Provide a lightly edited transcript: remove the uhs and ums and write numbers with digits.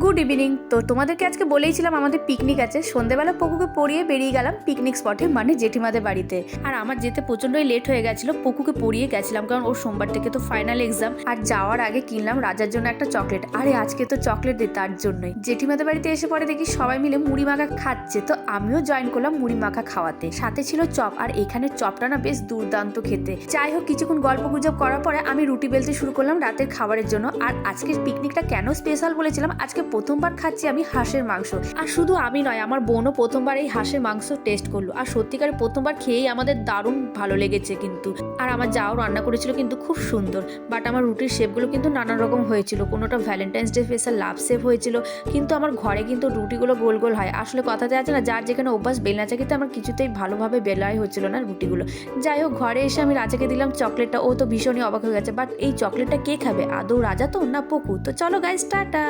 Good evening. তো তোমাদেরকে আজকে বলেইছিলাম আমাদের পিকনিক আছে। সন্ধ্যেবেলা পকুকে পড়িয়ে বেরিয়ে গেলাম পিকনিক স্পটে, মানে জেঠিমাদের বাড়িতে। আর আমার যেতে প্রচণ্ডই লেট হয়ে গেছিলো, পকুকে পড়িয়ে গেছিলাম কারণ ওর সোমবার থেকে তো ফাইনাল এক্সাম। আর যাওয়ার আগে কিনলাম রাজার জন্য একটা চকলেট। আরে আজকে তো চকলেট দিই, তার জন্যই। জেঠিমাদের বাড়িতে এসে পরে দেখি সবাই মিলে মুড়ি মাখা খাচ্ছে, তো আমিও জয়েন করলাম মুড়ি মাখা খাওয়াতে। সাথে ছিল চপ, আর এখানে চপটা না বেশ দুর্দান্ত খেতে। যাই হোক, কিছুক্ষণ গল্প গুজব করার পরে আমি রুটি বেলতে শুরু করলাম রাতের খাবারের জন্য। আর আজকের পিকনিকটা কেন স্পেশাল বলেছিলাম, আজকে প্রথমবার খাচ্ছি আমি হাঁসের মাংস। আর শুধু আমি নয়, আমার বোনও প্রথমবার এই হাঁসের মাংস টেস্ট করলো। আর সত্যিকারে প্রথমবার খেয়েই আমাদের দারুণ ভালো লেগেছে কিন্তু। আর আমার যাও রান্না করেছিল কিন্তু খুব সুন্দর। বাট আমার রুটির শেপগুলো কিন্তু নানান রকম হয়েছিল। কোনোটা Valentine's day special love shape হয়েছিল, কিন্তু আমার ঘরে কিন্তু রুটিগুলো গোল গোল হয়। আসলে কথাতে আছে না, যার যেখানে অভ্যাস বেলনা চাকিতে, আমার কিছুতেই ভালোভাবে বেলাই হচ্ছিল না রুটিগুলো। যাই হোক, ঘরে এসে আমি রাজাকে দিলাম চকলেটটা। ও তো ভীষণই অবাক হয়ে গেছে। বাট এই চকলেটটা কে খাবে? আদৌ রাজা তো না পকু? তো চলো গাইস, টাটা।